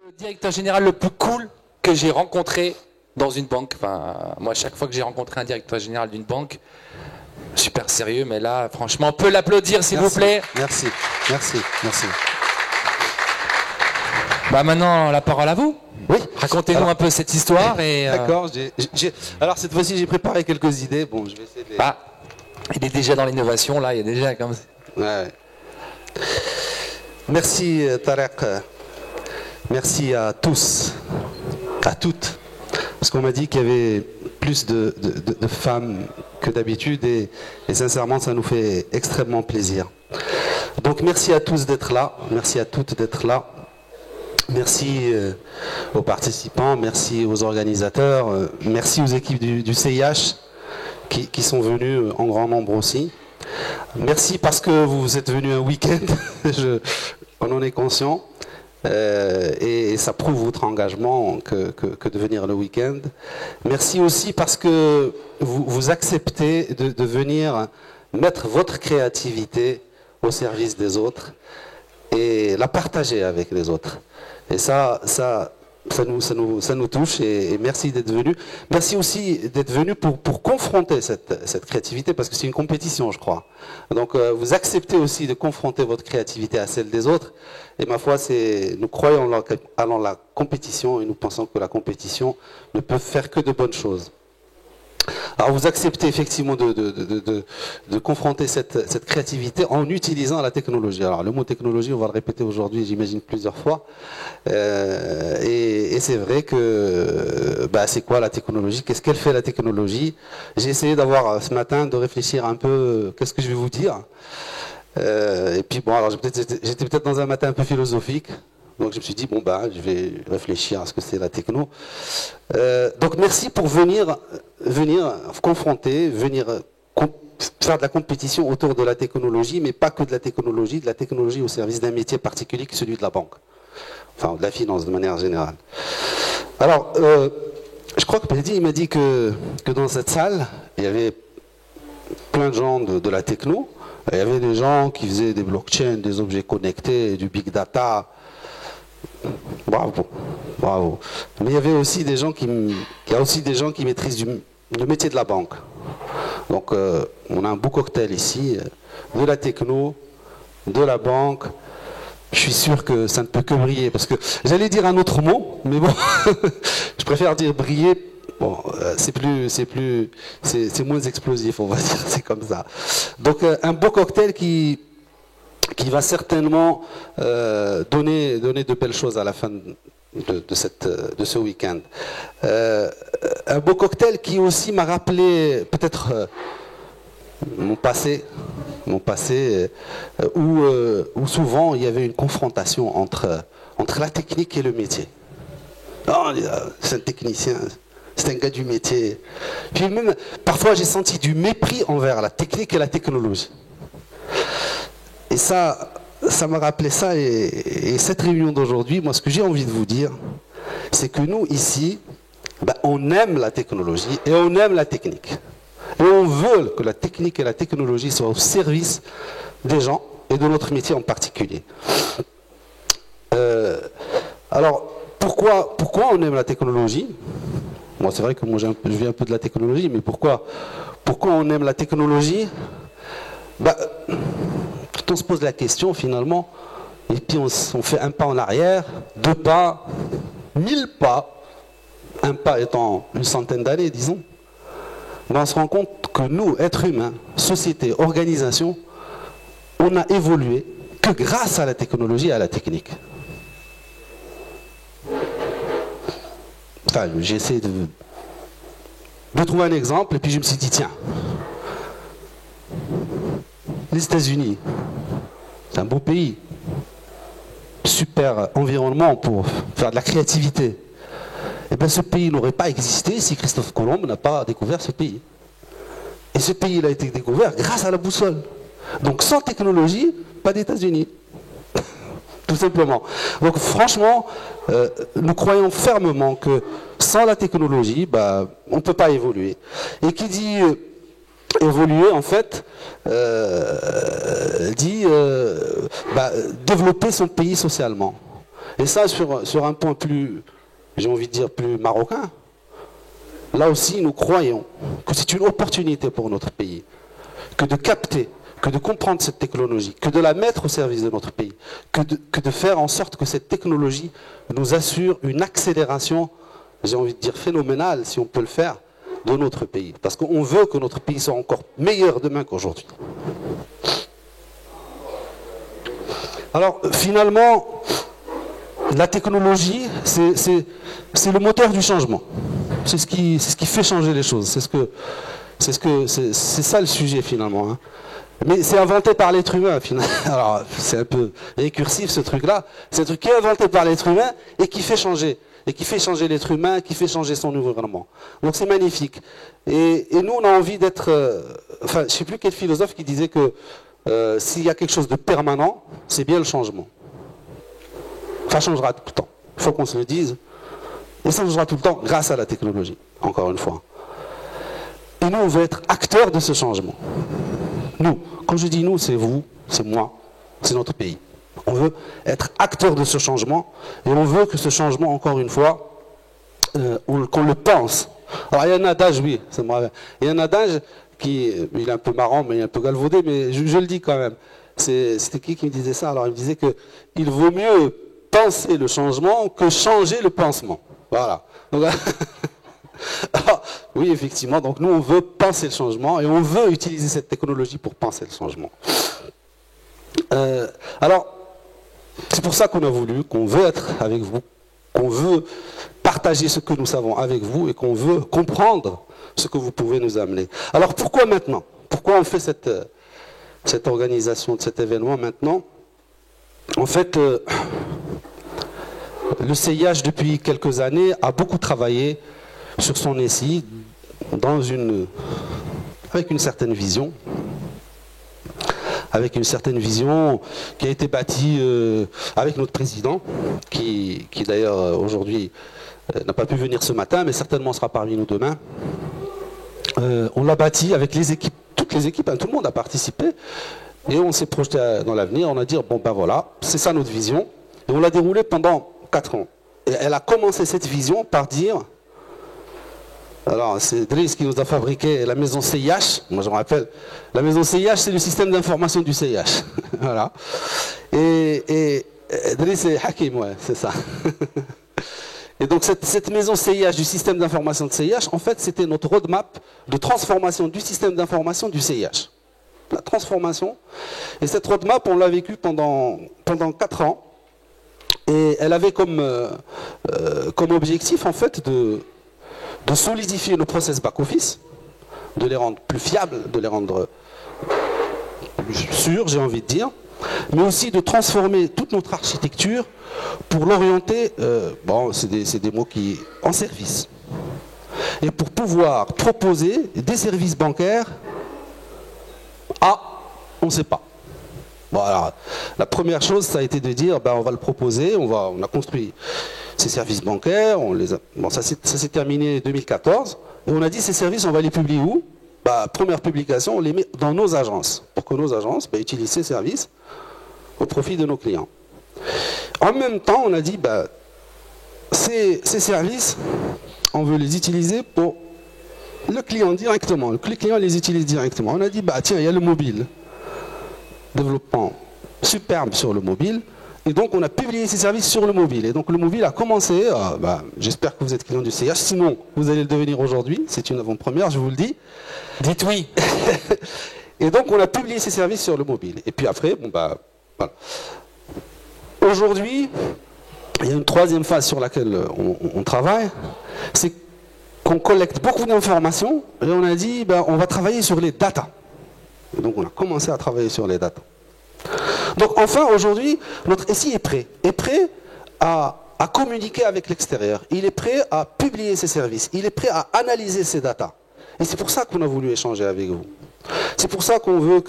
Le directeur général le plus cool que j'ai rencontré dans une banque. Enfin, moi, chaque fois que j'ai rencontré un directeur général d'une banque, super sérieux, mais là, franchement, on peut l'applaudir, s'il vous plaît. Merci, merci, merci. Bah maintenant, la parole à vous. Oui. Racontez-nous un peu cette histoire. D'accord. Alors cette fois-ci, j'ai préparé quelques idées. Bon, je vais essayer de les... Ah, il est déjà dans l'innovation, là. Il est déjà comme ça. Ouais. Merci Tarek. Merci à tous, à toutes. Parce qu'on m'a dit qu'il y avait plus de femmes que d'habitude et sincèrement, ça nous fait extrêmement plaisir. Donc merci à tous d'être là, merci à toutes d'être là. Merci aux participants, merci aux organisateurs, merci aux équipes du CIH qui sont venues en grand nombre aussi. Merci parce que vous êtes venus un week-end, on en est conscient. Et ça prouve votre engagement que de venir le week-end. Merci aussi parce que vous acceptez de venir mettre votre créativité au service des autres et la partager avec les autres. Et ça nous touche et merci d'être venu. Merci aussi d'être venu pour confronter cette créativité parce que c'est une compétition, je crois. Donc vous acceptez aussi de confronter votre créativité à celle des autres. Et ma foi, nous croyons en la compétition et nous pensons que la compétition ne peut faire que de bonnes choses. Alors vous acceptez effectivement de confronter cette créativité en utilisant la technologie. Alors le mot technologie, on va le répéter aujourd'hui, j'imagine plusieurs fois. Et c'est vrai que c'est quoi la technologie? Qu'est-ce qu'elle fait la technologie? J'ai essayé d'avoir ce matin de réfléchir un peu, qu'est-ce que je vais vous dire? Et puis bon, alors j'étais peut-être dans un matin un peu philosophique. Donc je me suis dit, je vais réfléchir à ce que c'est la techno. Donc merci pour venir confronter, venir faire de la compétition autour de la technologie, mais pas que de la technologie au service d'un métier particulier qui est celui de la banque. Enfin, de la finance de manière générale. Alors, je crois que Mehdi m'a dit que dans cette salle, il y avait plein de gens de la techno. Il y avait des gens qui faisaient des blockchains, des objets connectés, du big data. Bravo, bravo. Mais il y avait aussi des gens il y a aussi des gens qui maîtrisent le métier de la banque. Donc on a un beau cocktail ici, de la techno, de la banque. Je suis sûr que ça ne peut que briller, parce que j'allais dire un autre mot, mais bon, je préfère dire briller. Bon, c'est moins explosif, on va dire, c'est comme ça. Donc un beau cocktail qui va certainement donner de belles choses à la fin de ce week-end. Un beau cocktail qui aussi m'a rappelé peut-être mon passé où souvent il y avait une confrontation entre la technique et le métier. Oh, c'est un technicien, c'est un gars du métier. Puis même, parfois j'ai senti du mépris envers la technique et la technologie. Et ça m'a rappelé ça, et cette réunion d'aujourd'hui, moi ce que j'ai envie de vous dire, c'est que nous ici, on aime la technologie et on aime la technique. Et on veut que la technique et la technologie soient au service des gens et de notre métier en particulier. Alors, pourquoi on aime la technologie? Moi c'est vrai que moi je viens un peu de la technologie, mais pourquoi on aime la technologie? On se pose la question finalement, et puis on fait un pas en arrière, 2 pas, 1000 pas, un pas étant une centaine d'années, disons. Mais on se rend compte que nous, êtres humains, société, organisation, on a évolué que grâce à la technologie et à la technique. Enfin, j'ai essayé de trouver un exemple, et puis je me suis dit, tiens, les États-Unis, c'est un beau pays, super environnement pour faire de la créativité. Et bien ce pays n'aurait pas existé si Christophe Colomb n'a pas découvert ce pays. Et ce pays il a été découvert grâce à la boussole. Donc sans technologie, pas d'États-Unis. Tout simplement. Donc franchement, nous croyons fermement que sans la technologie, on ne peut pas évoluer. Et qui dit évoluer, en fait, dit développer son pays socialement. Et ça, sur un point plus, j'ai envie de dire, plus marocain, là aussi, nous croyons que c'est une opportunité pour notre pays, que de capter, que de comprendre cette technologie, que de la mettre au service de notre pays, que de faire en sorte que cette technologie nous assure une accélération, j'ai envie de dire phénoménale, si on peut le faire, de notre pays. Parce qu'on veut que notre pays soit encore meilleur demain qu'aujourd'hui. Alors, finalement, la technologie, c'est le moteur du changement. C'est ce qui fait changer les choses. C'est ça le sujet, finalement. Hein. Mais c'est inventé par l'être humain, finalement. Alors, c'est un peu récursif, ce truc-là. C'est un truc qui est inventé par l'être humain et qui fait changer. Et qui fait changer l'être humain, qui fait changer son environnement. Donc c'est magnifique. Et nous, on a envie d'être... enfin, je ne sais plus quel philosophe qui disait que s'il y a quelque chose de permanent, c'est bien le changement. Ça changera tout le temps. Il faut qu'on se le dise. Et ça changera tout le temps grâce à la technologie, encore une fois. Et nous, on veut être acteurs de ce changement. Nous, quand je dis nous, c'est vous, c'est moi, c'est notre pays. On veut être acteur de ce changement et on veut que ce changement, encore une fois, qu'on le pense. Alors il y a un adage, oui, ça me rappelle. Il y a un adage qui, il est un peu marrant, mais il est un peu galvaudé, mais je le dis quand même. C'était qui me disait ça? Alors il me disait qu'il vaut mieux penser le changement que changer le pansement. Voilà. Donc, alors, oui, effectivement, donc nous on veut penser le changement et on veut utiliser cette technologie pour penser le changement. Alors, c'est pour ça qu'on a voulu, qu'on veut être avec vous, qu'on veut partager ce que nous savons avec vous et qu'on veut comprendre ce que vous pouvez nous amener. Alors pourquoi maintenant? Pourquoi on fait cette organisation de cet événement maintenant? En fait, le CIH depuis quelques années a beaucoup travaillé sur son SI avec une certaine vision. Avec une certaine vision qui a été bâtie avec notre président, qui d'ailleurs aujourd'hui n'a pas pu venir ce matin, mais certainement sera parmi nous demain. On l'a bâti avec les équipes, toutes les équipes, hein, tout le monde a participé, et on s'est projeté dans l'avenir, on a dit, bon ben voilà, c'est ça notre vision, et on l'a déroulée pendant 4 ans. Et elle a commencé cette vision par dire... Alors, c'est Driss qui nous a fabriqué la maison CIH. Moi, je me rappelle, la maison CIH, c'est le système d'information du CIH. Voilà. Et Driss et Hakim, ouais, c'est ça. Et donc, cette maison CIH, du système d'information de CIH, en fait, c'était notre roadmap de transformation du système d'information du CIH. La transformation. Et cette roadmap, on l'a vécue pendant 4 ans. Et elle avait comme objectif, en fait, de solidifier nos process back-office, de les rendre plus fiables, de les rendre plus sûrs, j'ai envie de dire, mais aussi de transformer toute notre architecture pour l'orienter, bon, c'est des mots qui, en service. Et pour pouvoir proposer des services bancaires à, on ne sait pas. Bon, alors, la première chose, ça a été de dire, ben, on va le proposer, on a construit ces services bancaires, bon, ça s'est terminé en 2014, et on a dit ces services, on va les publier où? Bah, première publication, on les met dans nos agences, pour que nos agences utilisent ces services au profit de nos clients. En même temps, on a dit, bah, ces services, on veut les utiliser pour le client directement, le client les utilise directement. On a dit, bah, tiens, il y a le mobile, développement superbe sur le mobile, et donc on a publié ces services sur le mobile. Et donc le mobile a commencé, j'espère que vous êtes client du CIH, sinon vous allez le devenir aujourd'hui, c'est une avant-première, je vous le dis. Dites oui. Et donc on a publié ces services sur le mobile. Et puis après, bon bah, voilà. Aujourd'hui, il y a une troisième phase sur laquelle on travaille, c'est qu'on collecte beaucoup d'informations, et on a dit, bah, on va travailler sur les data. Et donc on a commencé à travailler sur les data. Donc enfin, aujourd'hui, notre SI est prêt à communiquer avec l'extérieur. Il est prêt à publier ses services. Il est prêt à analyser ses datas. Et c'est pour ça qu'on a voulu échanger avec vous. C'est pour ça qu'on veut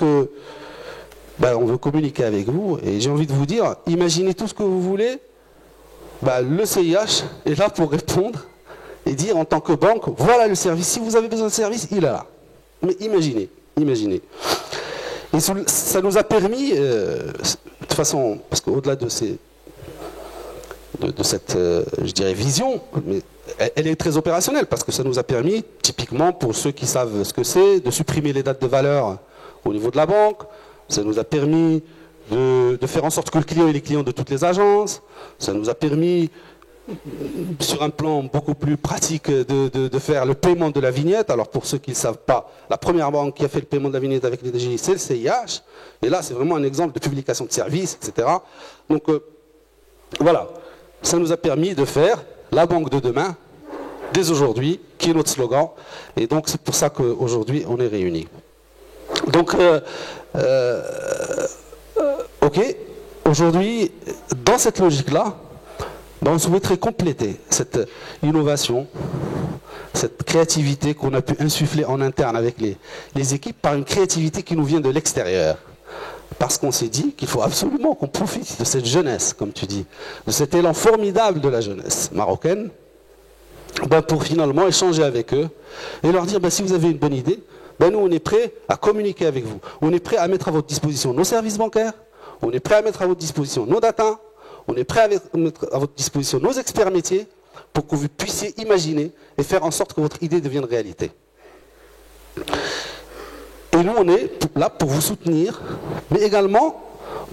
on veut communiquer avec vous. Et j'ai envie de vous dire, imaginez tout ce que vous voulez. Le CIH est là pour répondre et dire en tant que banque, voilà le service. Si vous avez besoin de service, il est là. Mais imaginez. Et ça nous a permis, de toute façon, parce qu'au-delà de ces de cette, je dirais, vision, mais elle est très opérationnelle parce que ça nous a permis, typiquement pour ceux qui savent ce que c'est, de supprimer les dates de valeur au niveau de la banque. Ça nous a permis de faire en sorte que le client est les clients de toutes les agences. Ça nous a permis, sur un plan beaucoup plus pratique, de faire le paiement de la vignette. Alors pour ceux qui ne savent pas, la première banque qui a fait le paiement de la vignette avec les DGI, c'est le CIH. Et là, c'est vraiment un exemple de publication de services, etc. Donc voilà, ça nous a permis de faire la banque de demain, dès aujourd'hui, qui est notre slogan. Et donc c'est pour ça qu'aujourd'hui, on est réunis. Donc, ok, aujourd'hui, dans cette logique-là, on souhaiterait compléter cette innovation, cette créativité qu'on a pu insuffler en interne avec les équipes par une créativité qui nous vient de l'extérieur. Parce qu'on s'est dit qu'il faut absolument qu'on profite de cette jeunesse, comme tu dis, de cet élan formidable de la jeunesse marocaine, pour finalement échanger avec eux et leur dire, si vous avez une bonne idée, nous on est prêts à communiquer avec vous. On est prêts à mettre à votre disposition nos services bancaires, on est prêts à mettre à votre disposition nos data, on est prêts à mettre à votre disposition nos experts métiers pour que vous puissiez imaginer et faire en sorte que votre idée devienne réalité. Et nous, on est là pour vous soutenir, mais également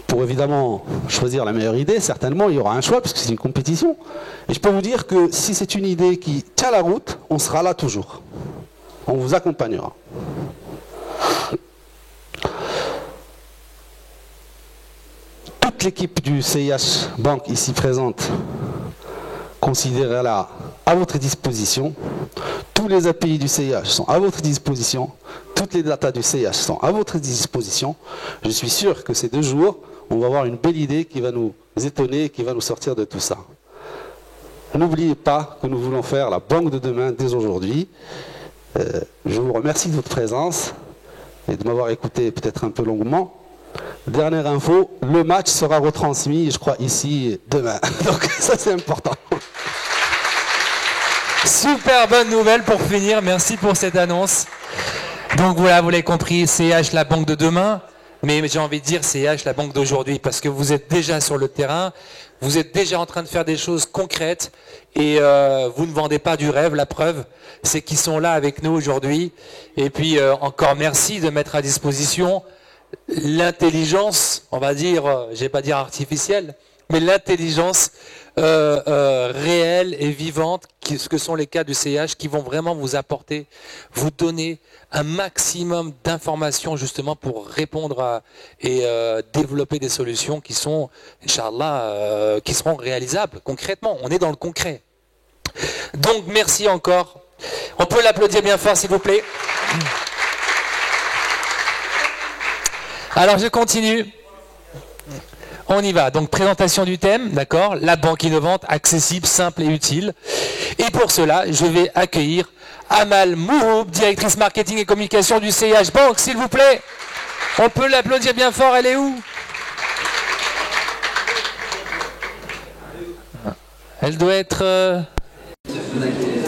pour évidemment choisir la meilleure idée. Certainement, il y aura un choix puisque c'est une compétition. Et je peux vous dire que si c'est une idée qui tient la route, on sera là toujours. On vous accompagnera. Toute l'équipe du CIH Banque ici présente considérez-la à votre disposition. Tous les API du CIH sont à votre disposition. Toutes les datas du CIH sont à votre disposition. Je suis sûr que ces 2 jours, on va avoir une belle idée qui va nous étonner et qui va nous sortir de tout ça. N'oubliez pas que nous voulons faire la banque de demain dès aujourd'hui. Je vous remercie de votre présence et de m'avoir écouté peut-être un peu longuement. Dernière info, le match sera retransmis, je crois, ici demain. Donc ça c'est important. Super bonne nouvelle pour finir, merci pour cette annonce. Donc voilà, vous l'avez compris, CH la banque de demain, mais j'ai envie de dire CH la banque d'aujourd'hui, parce que vous êtes déjà sur le terrain, vous êtes déjà en train de faire des choses concrètes, et vous ne vendez pas du rêve, la preuve, c'est qu'ils sont là avec nous aujourd'hui. Et puis encore merci de mettre à disposition l'intelligence, on va dire, je vais pas dire artificielle, mais l'intelligence réelle et vivante, ce que sont les cas du CIH, qui vont vraiment vous apporter, vous donner un maximum d'informations justement pour répondre et développer des solutions qui sont, Inch'Allah, qui seront réalisables concrètement. On est dans le concret. Donc merci encore. On peut l'applaudir bien fort s'il vous plaît. Alors je continue. On y va. Donc présentation du thème, d'accord. La banque innovante, accessible, simple et utile. Et pour cela, je vais accueillir Amal Mouhoub, directrice marketing et communication du CIH Banque, s'il vous plaît. On peut l'applaudir bien fort. Elle est où? Elle doit être...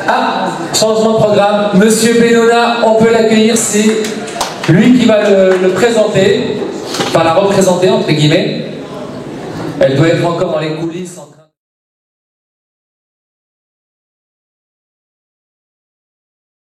Ah, changement de programme. Monsieur Benona, on peut l'accueillir. C'est lui qui va le présenter, enfin la représenter entre guillemets. Elle doit être encore dans les coulisses.